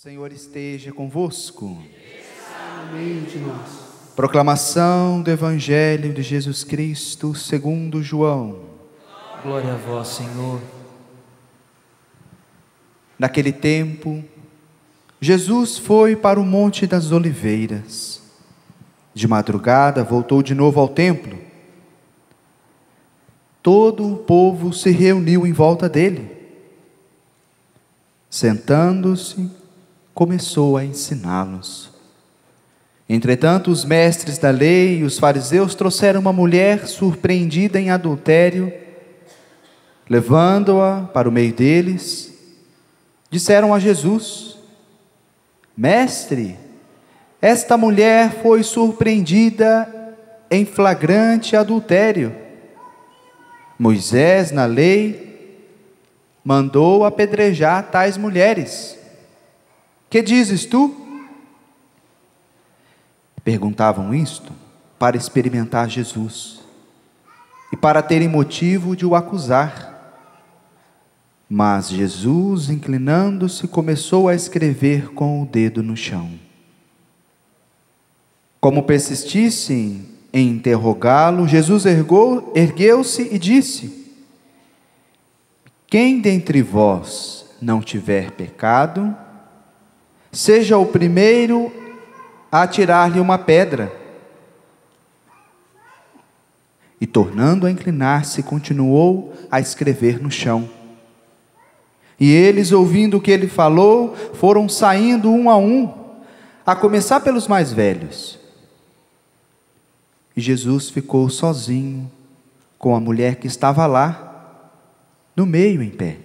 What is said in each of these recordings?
Senhor esteja convosco. Amém de nós. Proclamação do Evangelho de Jesus Cristo segundo João. Glória a vós, Senhor. Naquele tempo, Jesus foi para o Monte das Oliveiras. De madrugada voltou de novo ao templo. Todo o povo se reuniu em volta dele. Sentando-se, começou a ensiná-los. Entretanto, os mestres da lei e os fariseus trouxeram uma mulher surpreendida em adultério. Levando-a para o meio deles, disseram a Jesus: Mestre, esta mulher foi surpreendida em flagrante adultério. Moisés, na lei, mandou apedrejar tais mulheres. Que dizes tu? Perguntavam isto para experimentar Jesus e para terem motivo de o acusar. Mas Jesus, inclinando-se, começou a escrever com o dedo no chão. Como persistissem em interrogá-lo, Jesus ergueu-se e disse: Quem dentre vós não tiver pecado, seja o primeiro a atirar-lhe uma pedra. E tornando a inclinar-se, continuou a escrever no chão. E eles, ouvindo o que ele falou, foram saindo um, a começar pelos mais velhos. E Jesus ficou sozinho com a mulher que estava lá, no meio em pé.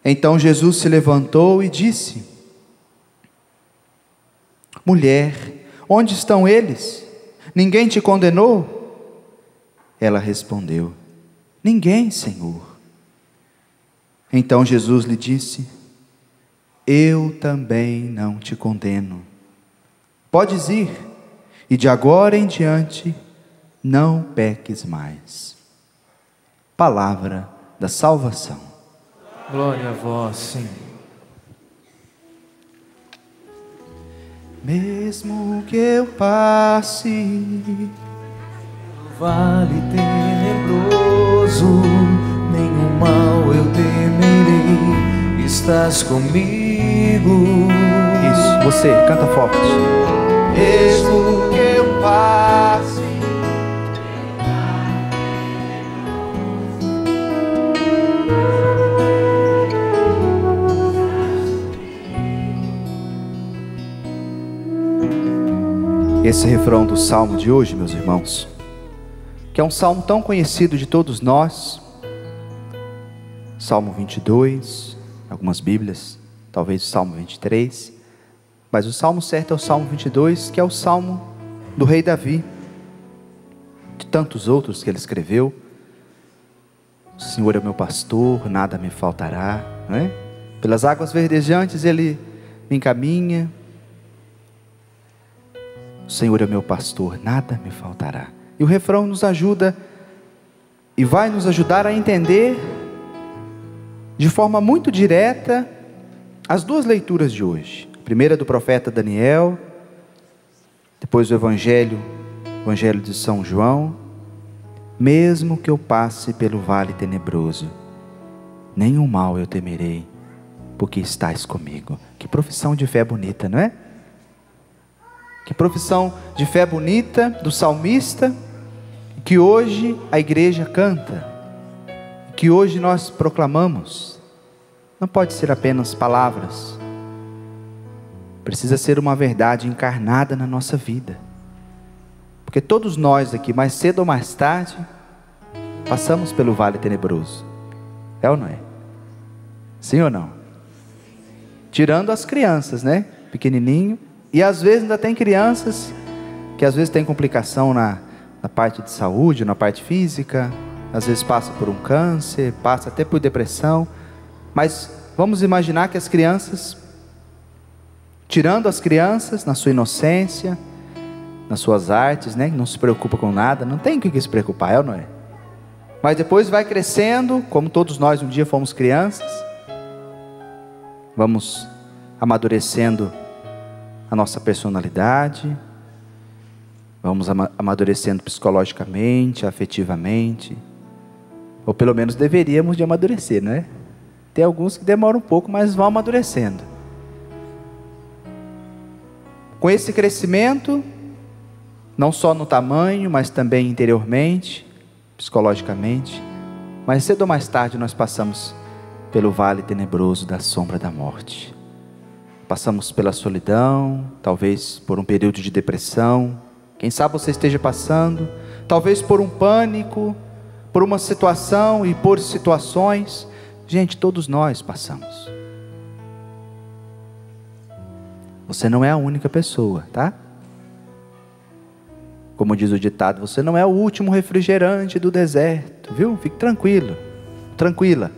Então Jesus se levantou e disse: Mulher, onde estão eles? Ninguém te condenou? Ela respondeu: Ninguém, Senhor. Então Jesus lhe disse: Eu também não te condeno. Podes ir, e de agora em diante não peques mais. Palavra da salvação. Glória a vós, Senhor. Mesmo que eu passe No vale tenebroso, nenhum mal eu temerei. Estás comigo. Isso, você, canta forte. Mesmo que eu passe Esse refrão do salmo de hoje, meus irmãos, que é um salmo tão conhecido de todos nós, Salmo 22, algumas bíblias, talvez o Salmo 23, mas o salmo certo é o Salmo 22, que é o salmo do rei Davi, de tantos outros que ele escreveu. O Senhor é o meu pastor, nada me faltará, não é? Pelas águas verdejantes ele me encaminha. O Senhor é meu pastor, nada me faltará. E o refrão nos ajuda e vai nos ajudar a entender de forma muito direta as duas leituras de hoje. A primeira do profeta Daniel, depois o Evangelho de São João. Mesmo que eu passe pelo vale tenebroso, nenhum mal eu temerei, porque estás comigo. Que profissão de fé bonita, não é? Que profissão de fé bonita do salmista, que hoje a igreja canta, que hoje nós proclamamos. Não pode ser apenas palavras, precisa ser uma verdade encarnada na nossa vida, porque todos nós aqui, mais cedo ou mais tarde, passamos pelo vale tenebroso, é ou não é? Sim ou não? Tirando as crianças, né? Pequenininho. E às vezes ainda tem crianças que às vezes tem complicação na parte de saúde, na parte física, às vezes passa por um câncer, passa até por depressão. Mas vamos imaginar que as crianças, tirando as crianças na sua inocência, nas suas artes, né, que não se preocupa com nada, não tem o que se preocupar, é ou não é? Mas depois vai crescendo, como todos nós um dia fomos crianças, vamos amadurecendo a nossa personalidade, vamos amadurecendo psicologicamente, afetivamente, ou pelo menos deveríamos de amadurecer, não é? Tem alguns que demoram um pouco, mas vão amadurecendo. Com esse crescimento, não só no tamanho, mas também interiormente, psicologicamente, mas cedo ou mais tarde nós passamos pelo vale tenebroso da sombra da morte. Passamos pela solidão, talvez por um período de depressão, quem sabe você esteja passando, talvez por um pânico, por uma situação e por situações. Gente, todos nós passamos. Você não é a única pessoa, tá? Como diz o ditado, você não é o último refrigerante do deserto, viu? Fique tranquilo, tranquila.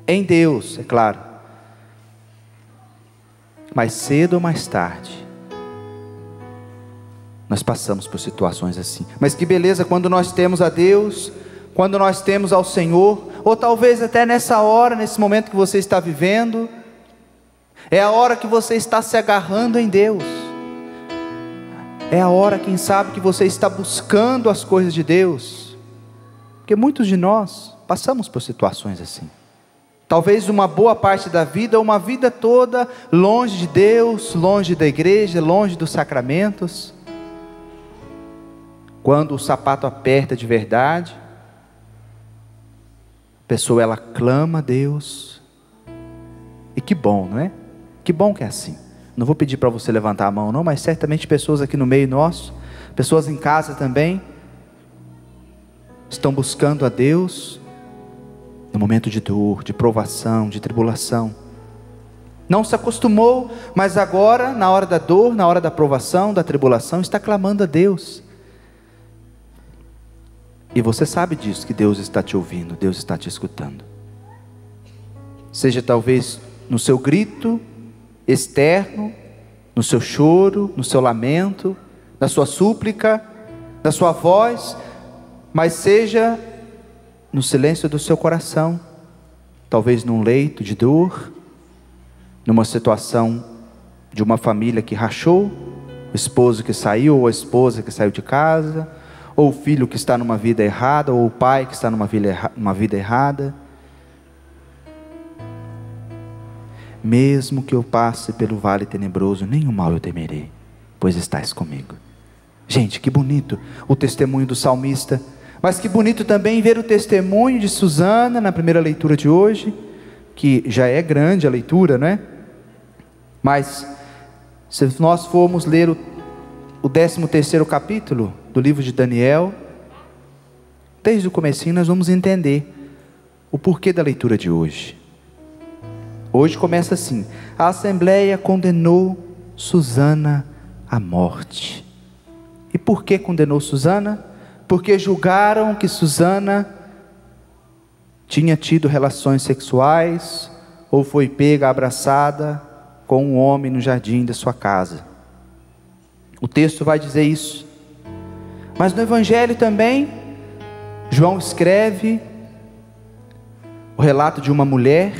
Em Deus, é claro. Mas cedo ou mais tarde, nós passamos por situações assim. Mas que beleza quando nós temos a Deus, quando nós temos ao Senhor, ou talvez até nessa hora, nesse momento que você está vivendo, é a hora que você está se agarrando em Deus. É a hora, quem sabe, que você está buscando as coisas de Deus. Porque muitos de nós passamos por situações assim. Talvez uma boa parte da vida, uma vida toda, longe de Deus, longe da igreja, longe dos sacramentos. Quando o sapato aperta de verdade, a pessoa ela clama a Deus. E que bom, não é? Que bom que é assim. Não vou pedir para você levantar a mão não, mas certamente pessoas aqui no meio nosso, pessoas em casa também, estão buscando a Deus no momento de dor, de provação, de tribulação. Não se acostumou, mas agora, na hora da dor, na hora da provação, da tribulação, está clamando a Deus. E você sabe disso, que Deus está te ouvindo, Deus está te escutando. Seja talvez no seu grito externo, no seu choro, no seu lamento, na sua súplica, na sua voz, mas seja no silêncio do seu coração, talvez num leito de dor, numa situação de uma família que rachou, o esposo que saiu, ou a esposa que saiu de casa, ou o filho que está numa vida errada, ou o pai que está numa vida errada. Mesmo que eu passe pelo vale tenebroso, nenhum mal eu temerei, pois estás comigo. Gente, que bonito o testemunho do salmista, mas que bonito também ver o testemunho de Susana na primeira leitura de hoje, que já é grande a leitura, não é? Mas se nós formos ler o 13º capítulo do livro de Daniel, desde o comecinho nós vamos entender o porquê da leitura de hoje. Hoje começa assim: a assembleia condenou Susana à morte. E por que condenou Susana? Porque julgaram que Susana tinha tido relações sexuais, ou foi pega abraçada com um homem no jardim da sua casa. O texto vai dizer isso. Mas no Evangelho também, João escreve o relato de uma mulher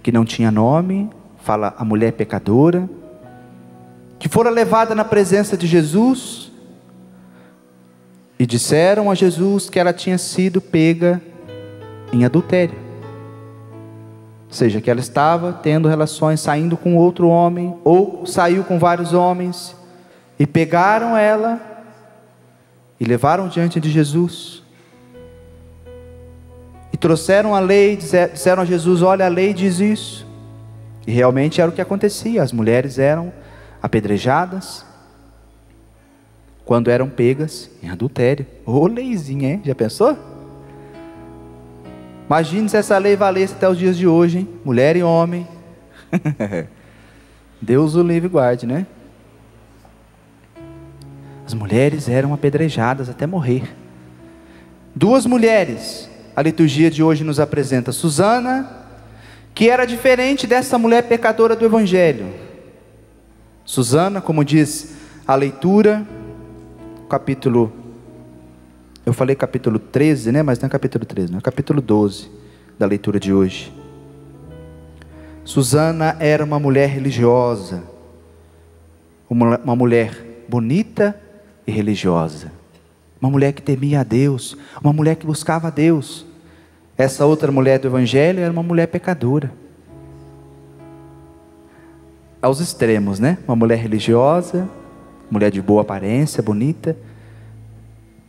que não tinha nome, fala a mulher pecadora, que fora levada na presença de Jesus, e disseram a Jesus que ela tinha sido pega em adultério. Ou seja, que ela estava tendo relações, saindo com outro homem, ou saiu com vários homens, e pegaram ela, e levaram diante de Jesus, e trouxeram a lei, disseram a Jesus: olha, a lei diz isso. E realmente era o que acontecia, as mulheres eram apedrejadas, quando eram pegas em adultério. Ô leizinha, hein? Já pensou? Imagine se essa lei valesse até os dias de hoje, hein? Mulher e homem. Deus o livre e guarde, né? As mulheres eram apedrejadas até morrer. Duas mulheres a liturgia de hoje nos apresenta: Susana, que era diferente dessa mulher pecadora do Evangelho. Susana, como diz a leitura, capítulo, eu falei capítulo 13, né? Mas não é capítulo 13, não é capítulo 12 da leitura de hoje. Susana era uma mulher religiosa, uma mulher bonita e religiosa, uma mulher que temia a Deus, uma mulher que buscava a Deus. Essa outra mulher do Evangelho era uma mulher pecadora. Aos extremos, né? Uma mulher religiosa, mulher de boa aparência, bonita.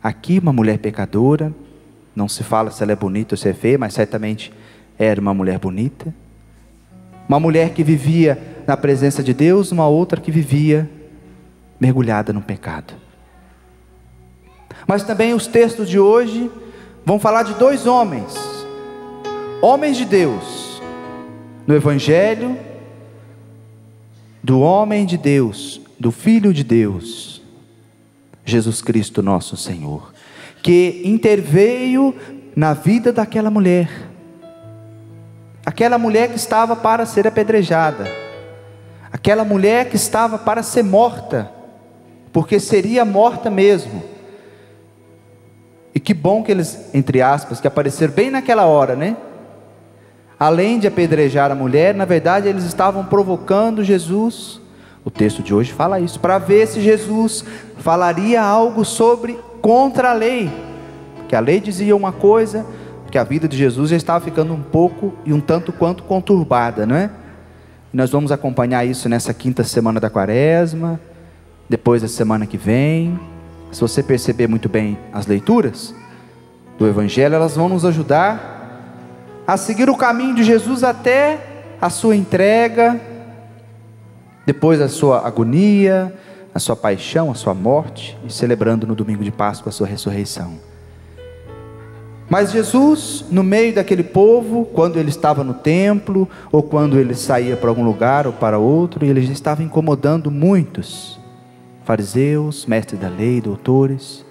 Aqui uma mulher pecadora, não se fala se ela é bonita ou se é feia, mas certamente era uma mulher bonita. Uma mulher que vivia na presença de Deus, uma outra que vivia mergulhada no pecado. Mas também os textos de hoje vão falar de dois homens de Deus, no Evangelho, do homem de Deus, do Filho de Deus, Jesus Cristo nosso Senhor, que interveio na vida daquela mulher que estava para ser apedrejada, aquela mulher que estava para ser morta, porque seria morta mesmo. E que bom que eles, entre aspas, que apareceram bem naquela hora, né? Além de apedrejar a mulher, na verdade eles estavam provocando Jesus. O texto de hoje fala isso, para ver se Jesus falaria algo contra a lei, porque a lei dizia uma coisa, que a vida de Jesus já estava ficando um pouco e um tanto quanto conturbada, não é? E nós vamos acompanhar isso nessa quinta semana da Quaresma, depois da semana que vem. Se você perceber muito bem as leituras do Evangelho, elas vão nos ajudar a seguir o caminho de Jesus até a sua entrega, depois a sua agonia, a sua paixão, a sua morte, e celebrando no domingo de Páscoa a sua ressurreição. Mas Jesus, no meio daquele povo, quando ele estava no templo, ou quando ele saía para algum lugar ou para outro, ele já estava incomodando muitos fariseus, mestres da lei, doutores.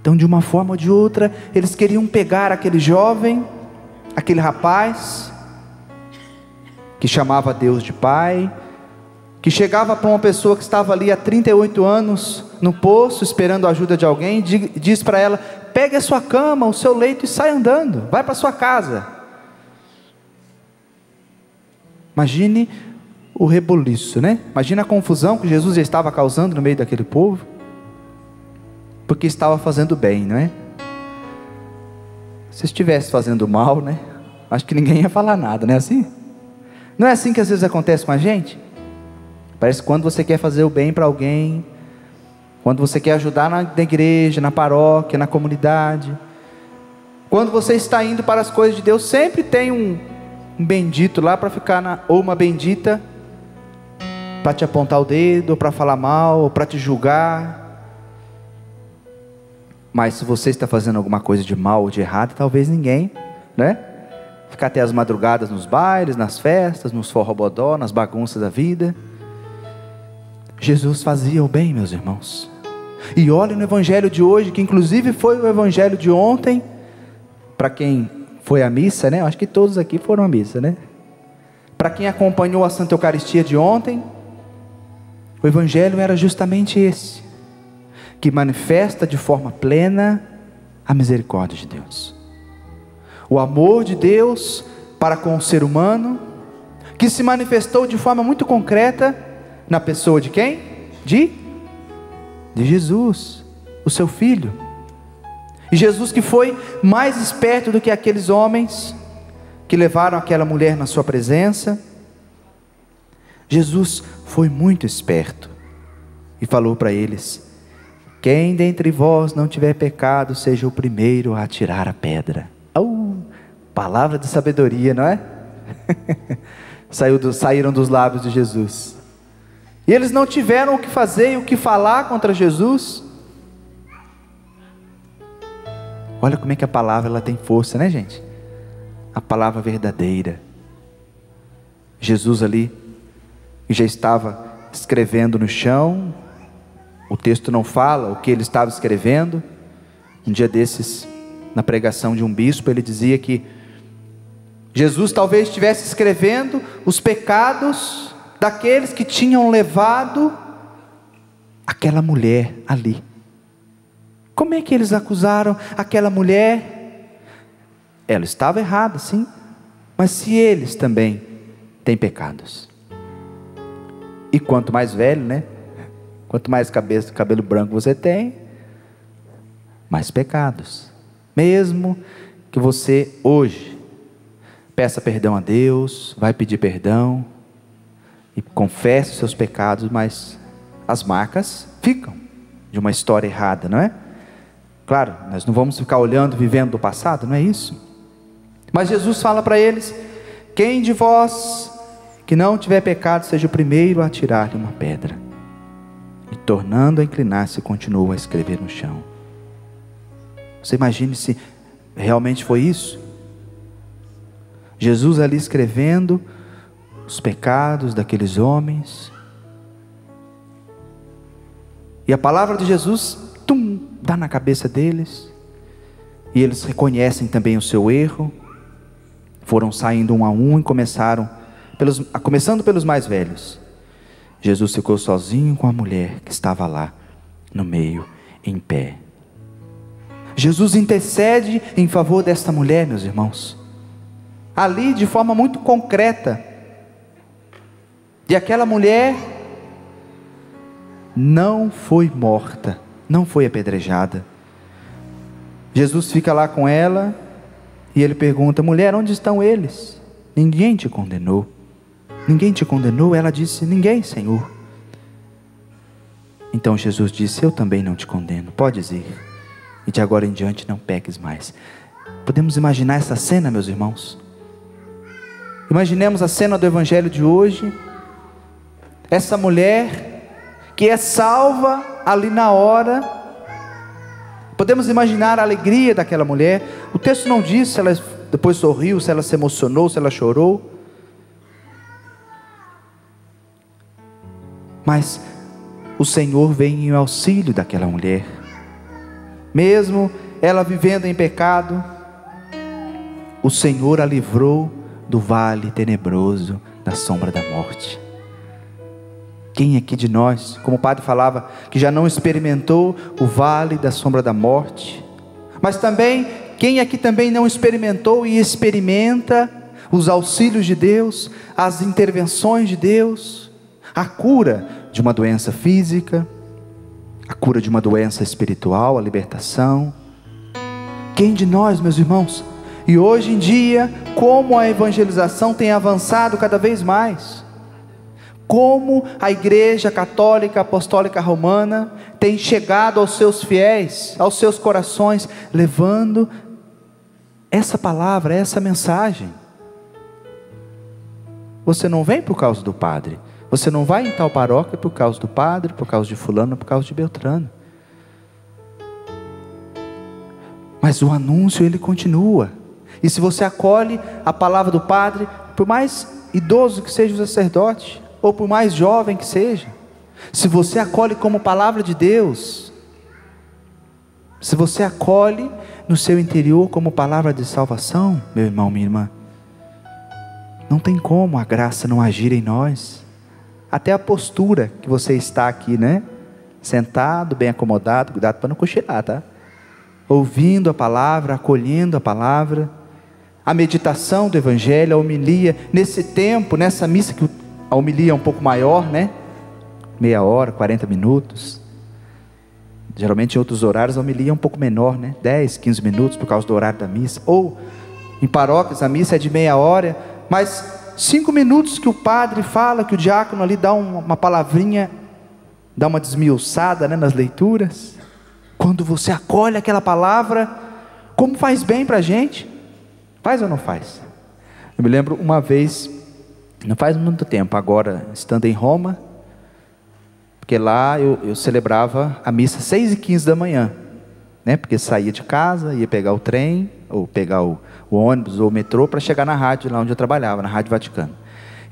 Então, de uma forma ou de outra, eles queriam pegar aquele jovem, aquele rapaz, que chamava Deus de Pai, que chegava para uma pessoa que estava ali há 38 anos, no poço, esperando a ajuda de alguém, diz para ela: pegue a sua cama, o seu leito e sai andando, vai para sua casa. Imagine o reboliço, né? Imagina a confusão que Jesus já estava causando no meio daquele povo, porque estava fazendo bem, não é? Se estivesse fazendo mal, né? Acho que ninguém ia falar nada, não é assim? Não é assim que às vezes acontece com a gente? Parece que quando você quer fazer o bem para alguém, quando você quer ajudar na igreja, na paróquia, na comunidade, quando você está indo para as coisas de Deus, sempre tem um bendito lá para ficar, ou uma bendita para te apontar o dedo, ou para falar mal, ou para te julgar. Mas se você está fazendo alguma coisa de mal ou de errado, talvez ninguém, né? Ficar até as madrugadas nos bailes, nas festas, nos forrobodó, nas bagunças da vida. Jesus fazia o bem, meus irmãos. E olhe no Evangelho de hoje, que inclusive foi o Evangelho de ontem, para quem foi à missa, né? Acho que todos aqui foram à missa, né? Para quem acompanhou a Santa Eucaristia de ontem, o Evangelho era justamente esse, que manifesta de forma plena a misericórdia de Deus, o amor de Deus para com o ser humano, que se manifestou de forma muito concreta na pessoa de quem? De Jesus, o seu Filho. E Jesus, que foi mais esperto do que aqueles homens que levaram aquela mulher na sua presença, Jesus foi muito esperto e falou para eles: quem dentre vós não tiver pecado, seja o primeiro a atirar a pedra. Palavra de sabedoria, não é? Saíram dos lábios de Jesus. E eles não tiveram o que fazer e o que falar contra Jesus. Olha como é que a palavra ela tem força, né, gente? A palavra verdadeira. Jesus ali já estava escrevendo no chão. O texto não fala o que ele estava escrevendo. Um dia desses, na pregação de um bispo, ele dizia que Jesus talvez estivesse escrevendo os pecados daqueles que tinham levado aquela mulher ali. Como é que eles acusaram aquela mulher? Ela estava errada, sim, mas se eles também tem pecados. E quanto mais velho, né? Quanto mais cabelo branco você tem, mais pecados. Mesmo que você hoje peça perdão a Deus, vai pedir perdão e confesse os seus pecados, mas as marcas ficam de uma história errada, não é? Claro, nós não vamos ficar olhando, vivendo do passado, não é isso? Mas Jesus fala para eles: quem de vós que não tiver pecado, seja o primeiro a atirar-lhe uma pedra. E tornando a inclinar-se, continuou a escrever no chão. Você imagine se realmente foi isso? Jesus ali escrevendo os pecados daqueles homens. E a palavra de Jesus, dá na cabeça deles. E eles reconhecem também o seu erro. Foram saindo um a um e começando pelos mais velhos. Jesus ficou sozinho com a mulher que estava lá no meio, em pé. Jesus intercede em favor desta mulher, meus irmãos, ali de forma muito concreta. E aquela mulher não foi morta, não foi apedrejada. Jesus fica lá com ela e ele pergunta: mulher, onde estão eles? Ninguém te condenou? Ninguém te condenou? Ela disse: ninguém, Senhor. Então Jesus disse: eu também não te condeno, podes ir, e de agora em diante não peques mais. Podemos imaginar essa cena, meus irmãos? Imaginemos a cena do evangelho de hoje. Essa mulher que é salva ali na hora. Podemos imaginar a alegria daquela mulher. O texto não diz se ela depois sorriu, se ela se emocionou, se ela chorou. Mas o Senhor vem em auxílio daquela mulher. Mesmo ela vivendo em pecado, o Senhor a livrou do vale tenebroso da sombra da morte. Quem aqui de nós, como o padre falava, que já não experimentou o vale da sombra da morte? Mas também, quem aqui também não experimentou e experimenta os auxílios de Deus, as intervenções de Deus, a cura de uma doença física, a cura de uma doença espiritual, a libertação? Quem de nós, meus irmãos? E hoje em dia, como a evangelização tem avançado cada vez mais, como a Igreja Católica Apostólica Romana tem chegado aos seus fiéis, aos seus corações, levando essa palavra, essa mensagem. Você não vem por causa do padre, você não vai em tal paróquia por causa do padre, por causa de fulano, por causa de Beltrano. Mas o anúncio ele continua. E se você acolhe a palavra do padre, por mais idoso que seja o sacerdote, ou por mais jovem que seja, se você acolhe como palavra de Deus, se você acolhe no seu interior como palavra de salvação, meu irmão, minha irmã, não tem como a graça não agir em nós. Até a postura que você está aqui, né? Sentado, bem acomodado, cuidado para não cochilar, tá? Ouvindo a palavra, acolhendo a palavra, a meditação do evangelho, a homilia, nesse tempo, nessa missa que a homilia é um pouco maior, né? Meia hora, 40 minutos. Geralmente em outros horários a homilia é um pouco menor, né? 10, 15 minutos por causa do horário da missa. Ou em paróquias a missa é de meia hora, mas 5 minutos que o padre fala, que o diácono ali dá uma palavrinha, dá uma desmiuçada, né, nas leituras. Quando você acolhe aquela palavra, como faz bem para a gente? Faz ou não faz? Eu me lembro uma vez, não faz muito tempo, agora estando em Roma, porque lá eu celebrava a missa 6h15 da manhã, né? Porque saía de casa, ia pegar o trem, ou pegar o ônibus ou o metrô para chegar na rádio lá onde eu trabalhava, na Rádio Vaticano.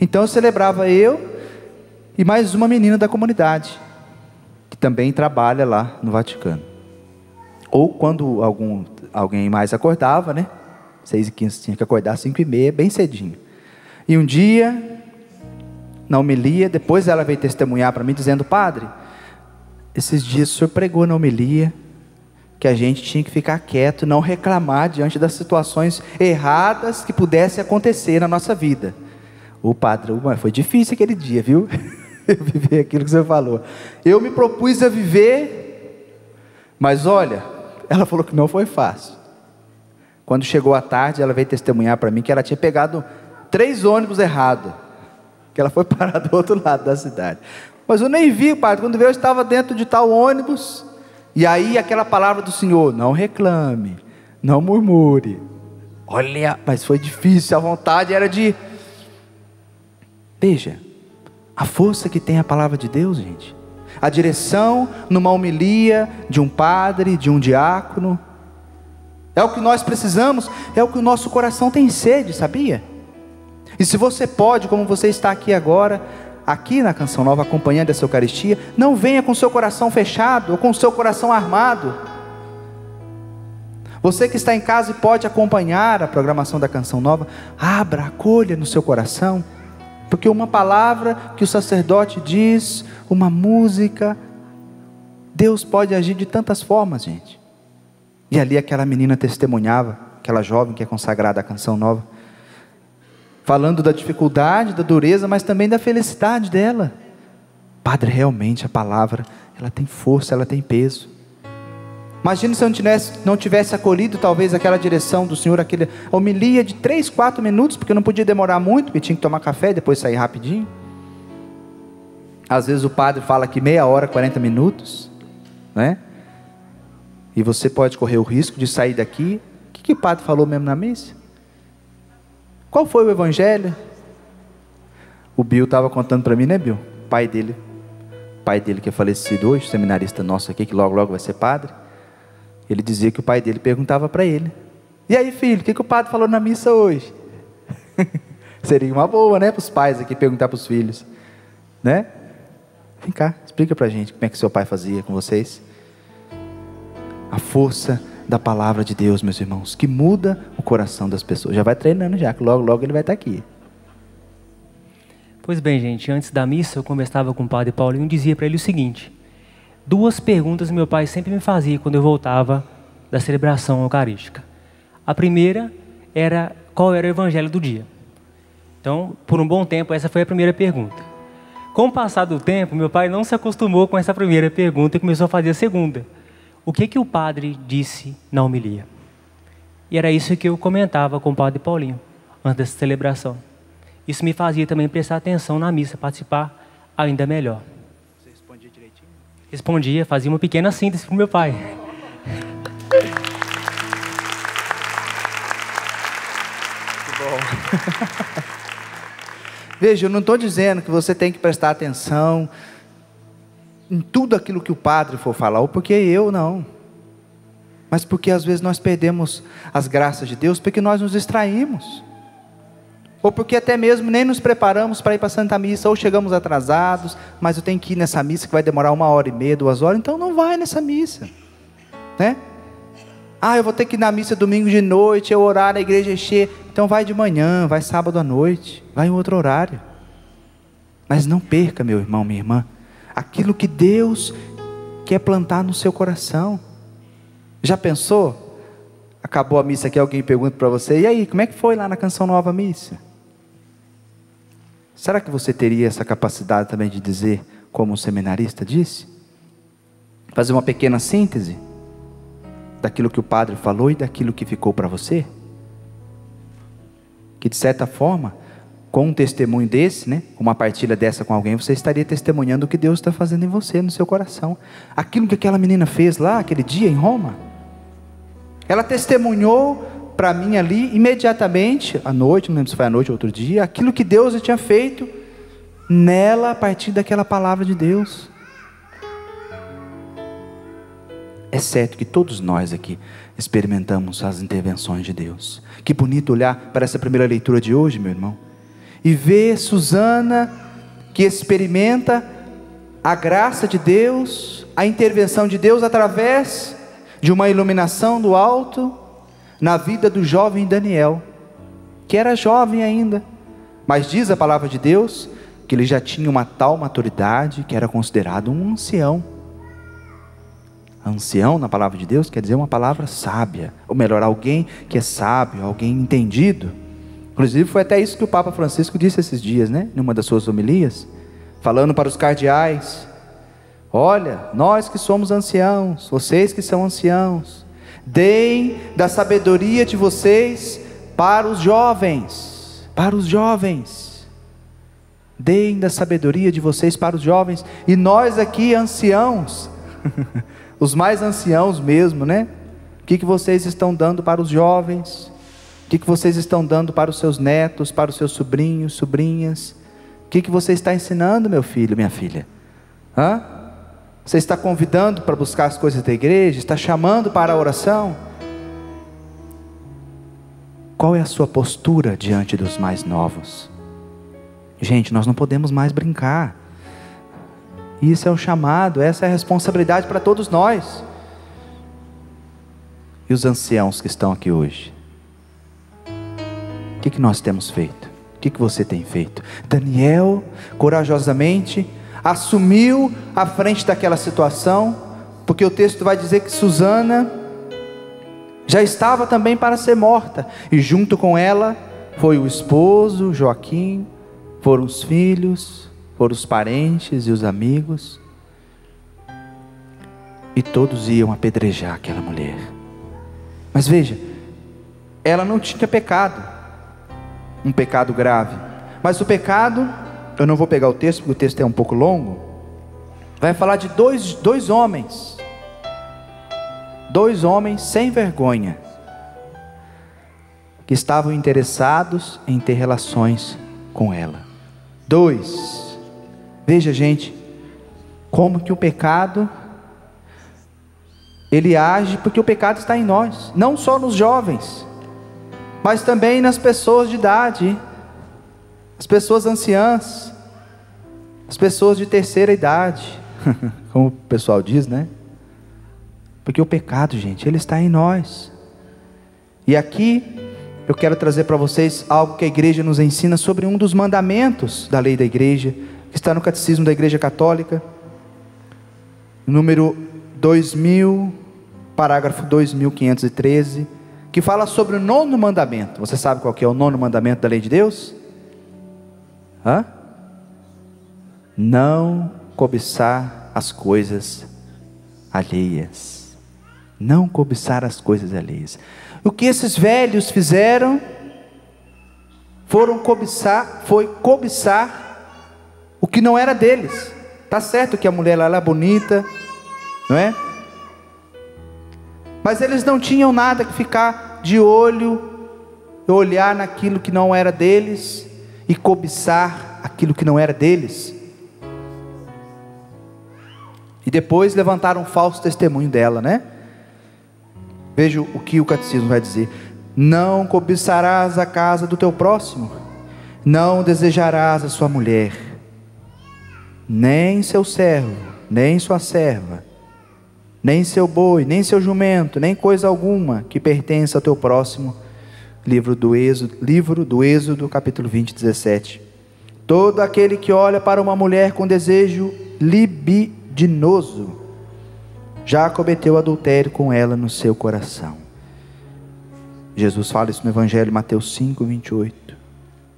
Então eu celebrava eu e mais uma menina da comunidade, que também trabalha lá no Vaticano. Ou quando alguém mais acordava, né? 6h15 tinha que acordar 5h30, bem cedinho. E um dia, na homilia, depois ela veio testemunhar para mim, dizendo: padre, esses dias o senhor pregou na homilia que a gente tinha que ficar quieto, não reclamar diante das situações erradas que pudessem acontecer na nossa vida. O padre, foi difícil aquele dia, viu? Viver aquilo que você falou. Eu me propus a viver, mas olha, ela falou que não foi fácil. Quando chegou a tarde, ela veio testemunhar para mim que ela tinha pegado 3 ônibus errados, que ela foi parar do outro lado da cidade. Mas eu nem vi, padre, quando veio eu estava dentro de tal ônibus, e aí aquela palavra do Senhor, não reclame, não murmure. Olha, mas foi difícil, a vontade era de... Veja, a força que tem a palavra de Deus, gente. A direção numa homilia de um padre, de um diácono. É o que nós precisamos, é o que o nosso coração tem sede, sabia? E se você pode, como você está aqui agora, aqui na Canção Nova, acompanhando essa Eucaristia, não venha com seu coração fechado, ou com seu coração armado. Você que está em casa e pode acompanhar a programação da Canção Nova, abra, acolha no seu coração, porque uma palavra que o sacerdote diz, uma música, Deus pode agir de tantas formas, gente. E ali aquela menina testemunhava, aquela jovem que é consagrada à Canção Nova, falando da dificuldade, da dureza, mas também da felicidade dela. Padre, realmente a palavra, ela tem força, ela tem peso. Imagina se eu não tivesse acolhido talvez aquela direção do Senhor, aquela homilia de 3, 4 minutos, porque não podia demorar muito, porque tinha que tomar café e depois sair rapidinho. Às vezes o padre fala que meia hora, 40 minutos, né? E você pode correr o risco de sair daqui. O que o padre falou mesmo na missa? Qual foi o evangelho? O Bill estava contando para mim, né, Bill? Pai dele que é falecido hoje, seminarista nosso aqui, que logo vai ser padre. Ele dizia que o pai dele perguntava para ele: e aí, filho, o que o padre falou na missa hoje? Seria uma boa, né, para os pais aqui perguntar para os filhos, né? Vem cá, explica para a gente como é que seu pai fazia com vocês. A força da palavra de Deus, meus irmãos, que muda o coração das pessoas. Já vai treinando já, que logo ele vai estar aqui. Pois bem, gente, antes da missa eu conversava com o padre Paulinho e dizia para ele o seguinte: 2 perguntas meu pai sempre me fazia quando eu voltava da celebração eucarística. A primeira era qual era o evangelho do dia. Então, por um bom tempo, essa foi a primeira pergunta. Com o passar do tempo, meu pai não se acostumou com essa primeira pergunta e começou a fazer a segunda: o que o padre disse na homilia? E era isso que eu comentava com o padre Paulinho antes dessa celebração. Isso me fazia também prestar atenção na missa, participar ainda melhor. Você respondia direitinho? Respondia, fazia uma pequena síntese para o meu pai. Que bom. Veja, eu não estou dizendo que você tem que prestar atenção em tudo aquilo que o padre for falar, ou porque eu não, mas porque às vezes nós perdemos as graças de Deus, porque nós nos distraímos, ou porque até mesmo nem nos preparamos para ir para a Santa Missa, ou chegamos atrasados, mas eu tenho que ir nessa missa que vai demorar 1h30, 2 horas, então não vai nessa missa, né? Eu vou ter que ir na missa domingo de noite, é o horário, a igreja é cheia, então vai de manhã, vai sábado à noite, vai em outro horário, mas não perca, meu irmão, minha irmã, aquilo que Deus quer plantar no seu coração. Já pensou? Acabou a missa aqui, alguém pergunta para você: e aí, como é que foi lá na Canção Nova missa? Será que você teria essa capacidade também de dizer, como o seminarista disse? Fazer uma pequena síntese daquilo que o padre falou e daquilo que ficou para você? Que de certa forma, com um testemunho desse, né, uma partilha dessa com alguém, você estaria testemunhando o que Deus está fazendo em você, no seu coração. Aquilo que aquela menina fez lá, aquele dia em Roma, ela testemunhou para mim ali, imediatamente, à noite, não lembro se foi à noite ou outro dia, aquilo que Deus tinha feito nela, a partir daquela palavra de Deus. É certo que todos nós aqui experimentamos as intervenções de Deus. Que bonito olhar para essa primeira leitura de hoje, meu irmão, e ver Susana, que experimenta a graça de Deus, a intervenção de Deus através de uma iluminação do alto na vida do jovem Daniel, que era jovem ainda, mas diz a palavra de Deus que ele já tinha uma tal maturidade que era considerado um ancião. Ancião na palavra de Deus quer dizer uma palavra sábia, ou melhor, alguém que é sábio, alguém entendido. Inclusive foi até isso que o Papa Francisco disse esses dias, né? Numa das suas homilias, falando para os cardeais: olha, nós que somos anciãos, vocês que são anciãos, deem da sabedoria de vocês para os jovens, deem da sabedoria de vocês para os jovens. E nós aqui anciãos, os mais anciãos mesmo, né? O que vocês estão dando para os jovens? O que vocês estão dando para os seus netos, para os seus sobrinhos, sobrinhas? O que você está ensinando, meu filho, minha filha? Você está convidando para buscar as coisas da igreja? Está chamando para a oração? Qual é a sua postura diante dos mais novos? Gente, nós não podemos mais brincar. Isso é o chamado, essa é a responsabilidade para todos nós. E os anciãos que estão aqui hoje? O que nós temos feito? O que você tem feito? Daniel, corajosamente, assumiu a frente daquela situação, porque o texto vai dizer que Susana já estava também para ser morta, e junto com ela foi o esposo Joaquim, foram os filhos, foram os parentes e os amigos, e todos iam apedrejar aquela mulher. Mas veja, ela não tinha pecado, um pecado grave, mas o pecado, eu não vou pegar o texto porque o texto é um pouco longo, vai falar de dois homens sem vergonha, que estavam interessados em ter relações com ela. Veja, gente, como que o pecado, ele age, porque o pecado está em nós, não só nos jovens, mas também nas pessoas de idade, as pessoas anciãs, as pessoas de terceira idade, como o pessoal diz, né? Porque o pecado, gente, ele está em nós. E aqui eu quero trazer para vocês algo que a igreja nos ensina sobre um dos mandamentos da lei da igreja, que está no Catecismo da Igreja Católica, número 2000, parágrafo 2513, que fala sobre o 9º mandamento. Você sabe qual que é o 9º mandamento da lei de Deus? Não cobiçar as coisas alheias. Não cobiçar as coisas alheias. O que esses velhos fizeram foi cobiçar o que não era deles. Tá certo que a mulher lá era bonita, não é? Mas eles não tinham nada que ficar de olho, olhar naquilo que não era deles e cobiçar aquilo que não era deles. E depois levantaram um falso testemunho dela, né? Veja o que o catecismo vai dizer: não cobiçarás a casa do teu próximo, não desejarás a sua mulher, nem seu servo, nem sua serva, nem seu boi, nem seu jumento, nem coisa alguma que pertença ao teu próximo. Livro do Êxodo, capítulo 20, 17. Todo aquele que olha para uma mulher com desejo libidinoso já cometeu adultério com ela no seu coração. Jesus fala isso no Evangelho, Mateus 5, 28.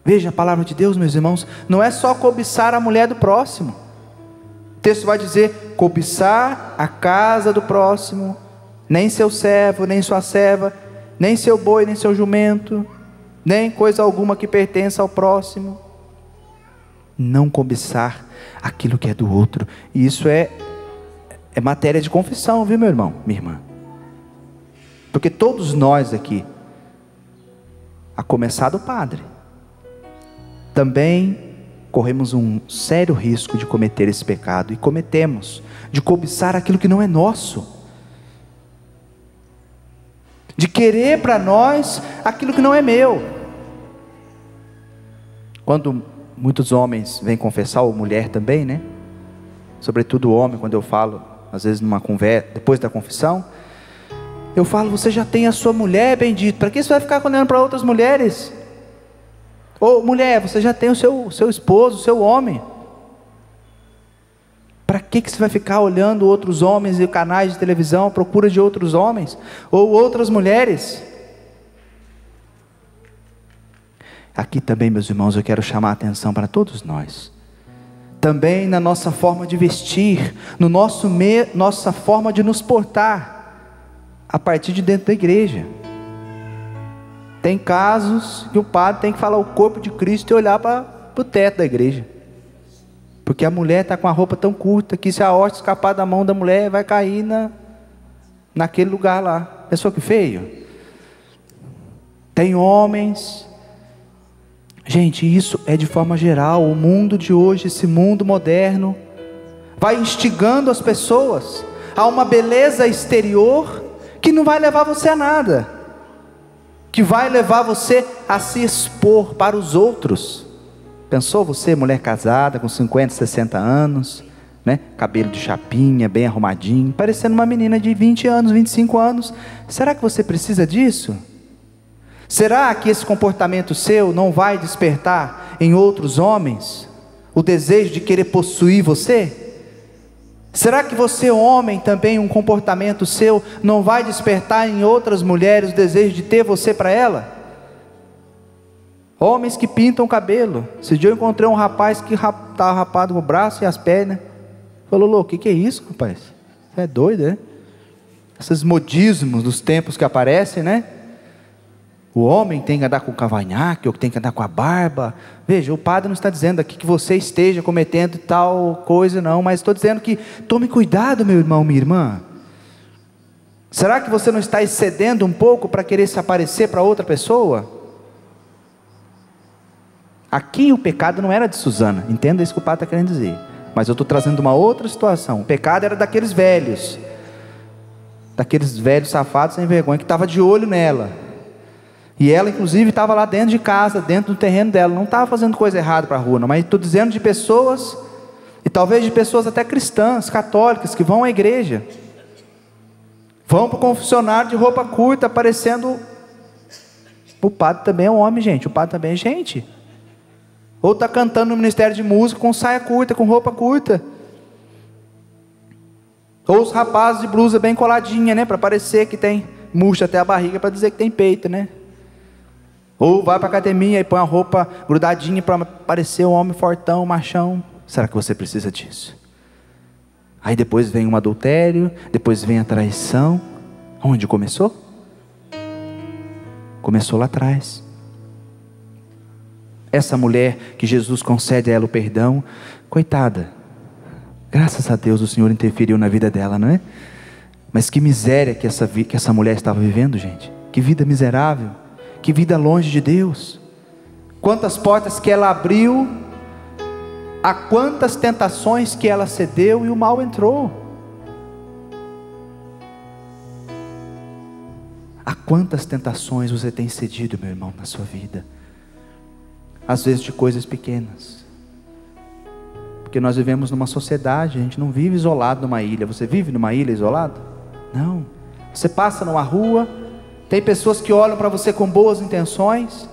Veja a palavra de Deus, meus irmãos, não é só cobiçar a mulher do próximo. O texto vai dizer: cobiçar a casa do próximo, nem seu servo, nem sua serva, nem seu boi, nem seu jumento, nem coisa alguma que pertença ao próximo. Não cobiçar aquilo que é do outro. E isso é matéria de confissão, viu, meu irmão, minha irmã? Porque todos nós aqui, a começar do padre, também corremos um sério risco de cometer esse pecado, e cometemos, de cobiçar aquilo que não é nosso, de querer para nós aquilo que não é meu. Quando muitos homens vêm confessar, ou mulher também, né? Sobretudo o homem, quando eu falo, às vezes numa conversa, depois da confissão, eu falo: você já tem a sua mulher, bendito, para que você vai ficar olhando para outras mulheres? Ou mulher, você já tem o seu esposo, o seu homem, para que você vai ficar olhando outros homens e canais de televisão à procura de outros homens, ou outras mulheres? Aqui também, meus irmãos, eu quero chamar a atenção para todos nós. Também na nossa forma de vestir, no nossa forma de nos portar, a partir de dentro da igreja. Tem casos que o padre tem que falar o corpo de Cristo e olhar para o teto da igreja. Porque a mulher está com a roupa tão curta que se a hóstia escapar da mão da mulher, vai cair naquele lugar lá. Pensou que feio? Tem homens. Gente, isso é de forma geral. O mundo de hoje, esse mundo moderno, vai instigando as pessoas a uma beleza exterior que não vai levar você a nada, que vai levar você a se expor para os outros. Pensou você, mulher casada, com 50, 60 anos, né? Cabelo de chapinha, bem arrumadinho, parecendo uma menina de 20 anos, 25 anos. Será que você precisa disso? Será que esse comportamento seu não vai despertar em outros homens o desejo de querer possuir você? Será que você, homem, também um comportamento seu não vai despertar em outras mulheres o desejo de ter você para ela? Homens que pintam o cabelo. Esse dia eu encontrei um rapaz que estava rapado com o braço e as pernas. Falou, louco, o que é isso, rapaz? Você é doido, né? Esses modismos dos tempos que aparecem, né? O homem tem que andar com o cavanhaque, ou tem que andar com a barba. Veja, o padre não está dizendo aqui que você esteja cometendo tal coisa, não. Mas estou dizendo que tome cuidado, meu irmão, minha irmã. Será que você não está excedendo um pouco para querer se aparecer para outra pessoa? Aqui o pecado não era de Susana, entenda isso que o padre está querendo dizer, mas eu estou trazendo uma outra situação. O pecado era daqueles velhos safados sem vergonha, que estavam de olho nela, e ela inclusive estava lá dentro de casa, dentro do terreno dela, não estava fazendo coisa errada para a rua, não, mas estou dizendo de pessoas, e talvez de pessoas até cristãs, católicas, que vão à igreja, vão para o confessionário de roupa curta, parecendo... O padre também é um homem, gente, o padre também é gente. Ou está cantando no ministério de música com saia curta, com roupa curta. Ou os rapazes de blusa bem coladinha, né? Para parecer que tem murcha até a barriga, para dizer que tem peito, né? Ou vai para a academia e põe a roupa grudadinha para parecer um homem fortão, machão. Será que você precisa disso? Aí depois vem um adultério, depois vem a traição. Onde começou? Começou lá atrás. Essa mulher que Jesus concede a ela o perdão, coitada, graças a Deus o Senhor interferiu na vida dela, não é? Mas que miséria que essa mulher estava vivendo, gente. Que vida miserável, que vida longe de Deus. Quantas portas que ela abriu, a quantas tentações que ela cedeu e o mal entrou. A quantas tentações você tem cedido, meu irmão, na sua vida? Às vezes de coisas pequenas, porque nós vivemos numa sociedade, a gente não vive isolado numa ilha. Você vive numa ilha isolado? Não. Você passa numa rua, tem pessoas que olham para você com boas intenções,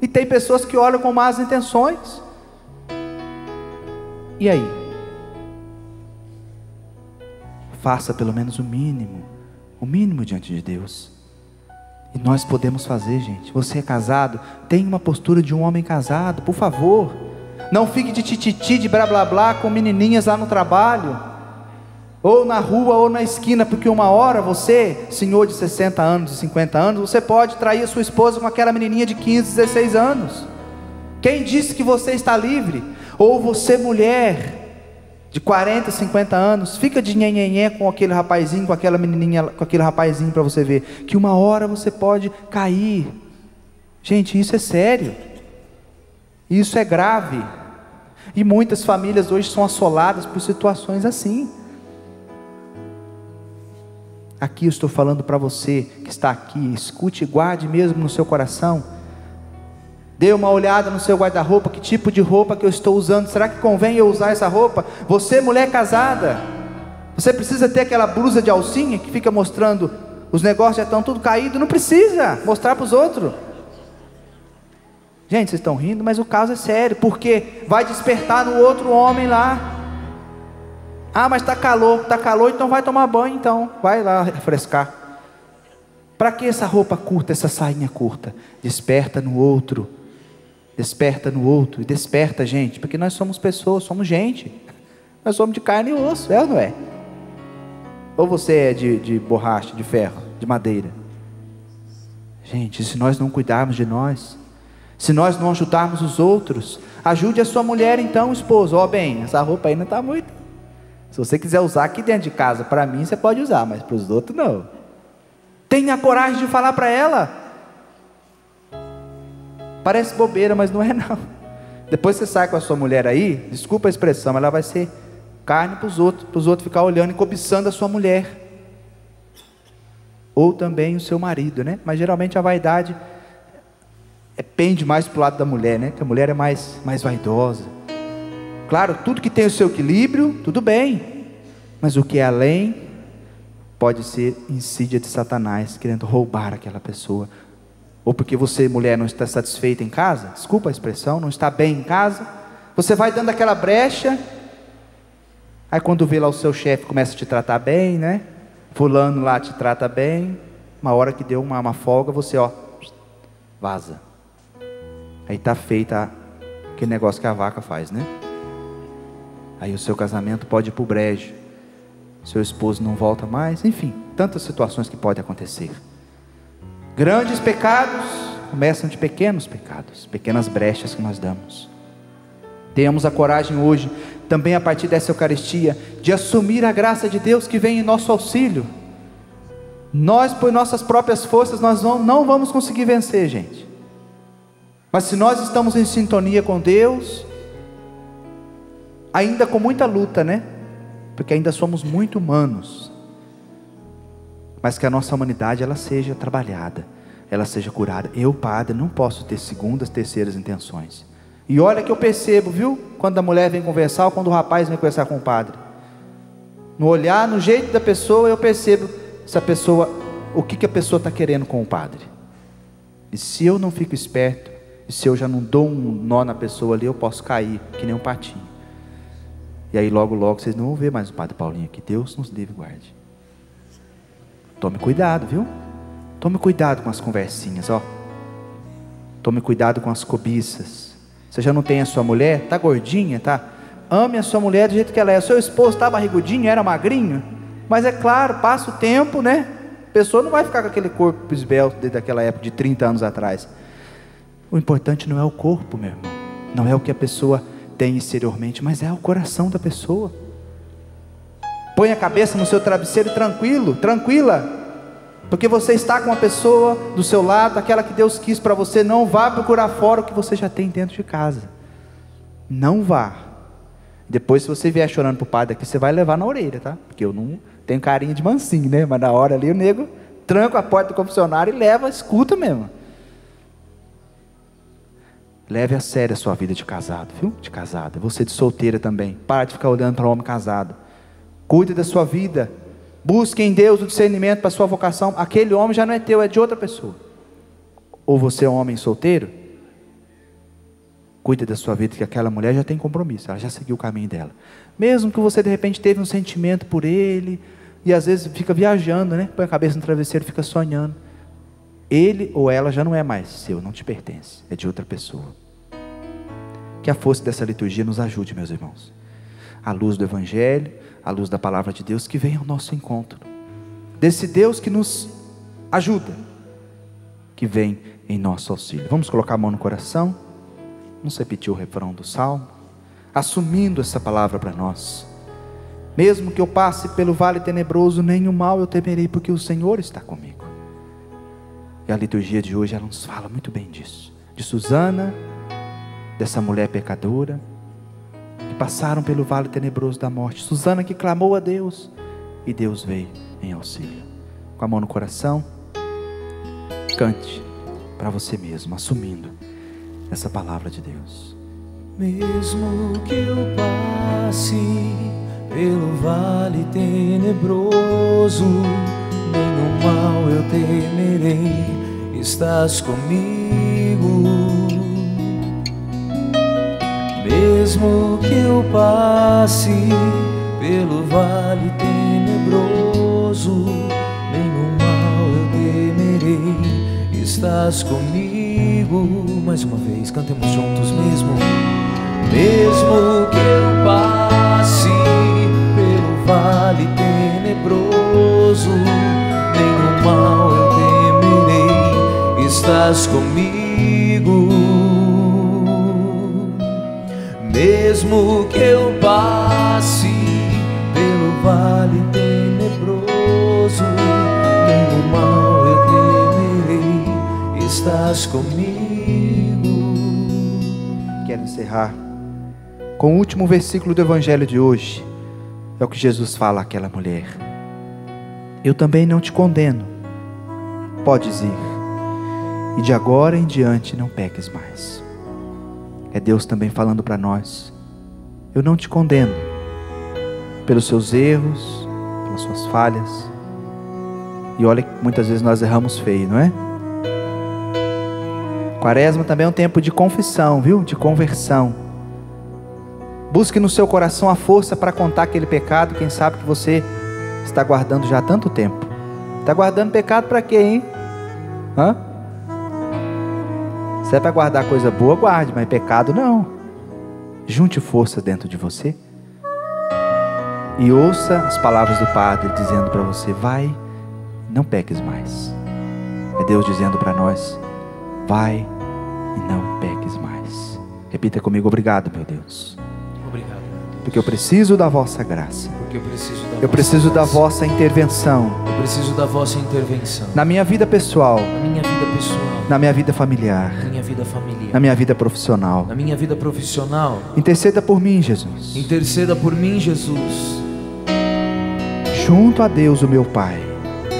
e tem pessoas que olham com más intenções. E aí? Faça pelo menos o mínimo diante de Deus. E nós podemos fazer, gente. Você é casado, tenha uma postura de um homem casado, por favor. Não fique de tititi, de blá blá blá com menininhas lá no trabalho, ou na rua, ou na esquina, porque uma hora você, senhor de 60 anos, de 50 anos, você pode trair a sua esposa com aquela menininha de 15, 16 anos. Quem disse que você está livre? Ou você, mulher de 40, 50 anos, fica de nhenhenhé com aquele rapazinho, com aquela menininha, com aquele rapazinho, para você ver que uma hora você pode cair. Gente, isso é sério, isso é grave, e muitas famílias hoje são assoladas por situações assim. Aqui eu estou falando para você que está aqui, escute e guarde mesmo no seu coração. Dê uma olhada no seu guarda-roupa, que tipo de roupa que eu estou usando, será que convém eu usar essa roupa? Você, mulher casada, você precisa ter aquela blusa de alcinha que fica mostrando, os negócios já estão tudo caídos, não precisa mostrar para os outros. Gente, vocês estão rindo, mas o caso é sério, porque vai despertar no outro homem lá. Ah, mas está calor, então vai tomar banho, então, vai lá refrescar. Para que essa roupa curta, essa sainha curta? Desperta no outro desperta no outro, e desperta a gente, porque nós somos pessoas, somos gente, nós somos de carne e osso, é ou não é? Ou você é de borracha, de ferro, de madeira? Gente, se nós não cuidarmos de nós, se nós não ajudarmos os outros, ajude a sua mulher então, esposo. Ó, bem, essa roupa aí não está muito. Se você quiser usar aqui dentro de casa, para mim você pode usar, mas para os outros não. Tenha coragem de falar para ela. Parece bobeira, mas não é não. Depois você sai com a sua mulher aí, desculpa a expressão, ela vai ser carne para os outros ficar olhando e cobiçando a sua mulher. Ou também o seu marido, né? Mas geralmente a vaidade pende mais para o lado da mulher, né? Que a mulher é mais vaidosa. Claro, tudo que tem o seu equilíbrio, tudo bem. Mas o que é além, pode ser insídia de Satanás, querendo roubar aquela pessoa. Ou porque você, mulher, não está satisfeita em casa, desculpa a expressão, não está bem em casa, você vai dando aquela brecha, aí quando vê lá o seu chefe começa a te tratar bem, né? Fulano lá te trata bem, uma hora que deu uma folga, você vaza. Aí está feita aquele negócio que a vaca faz, né? Aí o seu casamento pode ir para o brejo, seu esposo não volta mais, enfim, tantas situações que podem acontecer. Grandes pecados começam de pequenos pecados, pequenas brechas que nós damos. Tenhamos a coragem hoje, também a partir dessa Eucaristia, de assumir a graça de Deus que vem em nosso auxílio. Nós, por nossas próprias forças, nós não vamos conseguir vencer, gente. Mas se nós estamos em sintonia com Deus, ainda com muita luta, né? Porque ainda somos muito humanos, mas que a nossa humanidade ela seja trabalhada, ela seja curada. Eu, padre, não posso ter segundas, terceiras intenções. E olha que eu percebo, viu? Quando a mulher vem conversar ou quando o rapaz vem conversar com o padre, no olhar, no jeito da pessoa, eu percebo se a pessoa, o que a pessoa está querendo com o padre. E se eu não fico esperto, e se eu já não dou um nó na pessoa ali, eu posso cair, que nem um patinho. E aí logo vocês não vão ver mais o padre Paulinho aqui. Deus nos livre e guarde. Tome cuidado, viu? Tome cuidado com as conversinhas, ó. Tome cuidado com as cobiças. Você já não tem a sua mulher? Tá gordinha, tá? Ame a sua mulher do jeito que ela é. O seu esposo tá barrigudinho, era magrinho. Mas é claro, passa o tempo, né? A pessoa não vai ficar com aquele corpo esbelto desde aquela época de 30 anos atrás. O importante não é o corpo, meu irmão. Não é o que a pessoa tem exteriormente, mas é o coração da pessoa. Põe a cabeça no seu travesseiro tranquilo, tranquila, porque você está com uma pessoa do seu lado, aquela que Deus quis para você. Não vá procurar fora o que você já tem dentro de casa. Não vá. Depois, se você vier chorando para o padre aqui, você vai levar na orelha, tá? Porque eu não tenho carinha de mansinho, né? Mas na hora ali o nego tranca a porta do confessionário e leva, escuta mesmo. Leve a sério a sua vida de casado, viu? De casada. Você de solteira também. Para de ficar olhando para o homem casado. Cuide da sua vida. Busque em Deus o discernimento para a sua vocação. Aquele homem já não é teu, é de outra pessoa. Ou você é um homem solteiro? Cuide da sua vida, que aquela mulher já tem compromisso. Ela já seguiu o caminho dela. Mesmo que você de repente teve um sentimento por ele, e às vezes fica viajando, né? Põe a cabeça no travesseiro e fica sonhando. Ele ou ela já não é mais seu, não te pertence. É de outra pessoa. Que a força dessa liturgia nos ajude, meus irmãos. À luz do Evangelho, à luz da Palavra de Deus, que venha ao nosso encontro. Desse Deus que nos ajuda, que vem em nosso auxílio. Vamos colocar a mão no coração. Vamos repetir o refrão do Salmo, assumindo essa palavra para nós. Mesmo que eu passe pelo vale tenebroso, nenhum mal eu temerei, porque o Senhor está comigo. E a liturgia de hoje, ela nos fala muito bem disso. De Susana, dessa mulher pecadora, que passaram pelo vale tenebroso da morte. Susana que clamou a Deus, e Deus veio em auxílio. Com a mão no coração, cante para você mesmo, assumindo essa palavra de Deus. Mesmo que eu passe pelo vale tenebroso, nenhum mal eu temerei, estás comigo. Mesmo que eu passe pelo vale tenebroso, nenhum mal eu temerei, estás comigo. Mais uma vez, cantemos juntos. Mesmo que eu passe pelo vale tenebroso, nenhum mal eu temerei, estás comigo. Mesmo que eu passe pelo vale tenebroso, nenhum mal eu temerei, estás comigo. Quero encerrar com o último versículo do Evangelho de hoje. É o que Jesus fala àquela mulher: eu também não te condeno, podes ir, e de agora em diante não peques mais. É Deus também falando para nós: eu não te condeno pelos seus erros, pelas suas falhas. E olha que muitas vezes nós erramos feio, não é? Quaresma também é um tempo de confissão, viu? De conversão. Busque no seu coração a força para contar aquele pecado. Quem sabe que você está guardando já há tanto tempo. Está guardando pecado para quê, hein? Hã? Se é para guardar coisa boa, guarde, mas pecado não. Junte força dentro de você e ouça as palavras do Padre dizendo para você: vai, não peques mais. É Deus dizendo para nós: vai e não peques mais. Repita comigo: obrigado, meu Deus. Obrigado, meu Deus. Porque eu preciso da vossa graça. Porque eu preciso da vossa intervenção. Eu preciso da vossa intervenção. Na minha vida pessoal. Na minha vida pessoal. Na minha vida familiar. Na minha vida familiar. Na minha vida profissional. Na minha vida profissional. Interceda por mim, Jesus. Interceda por mim, Jesus. Junto a Deus, o meu Pai.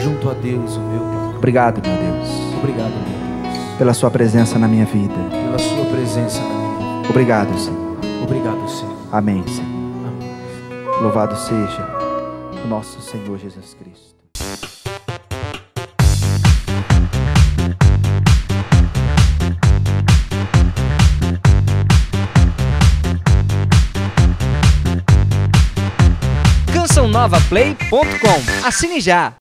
Junto a Deus, o meu Pai. Obrigado, meu Deus. Obrigado, meu Deus. Pela sua presença na minha vida. Pela sua presença na minha vida. Obrigado, Senhor. Obrigado, Senhor. Amém, Senhor. Amém. Louvado seja o nosso Senhor Jesus Cristo. CançãoNovaPlay.com. Assine já!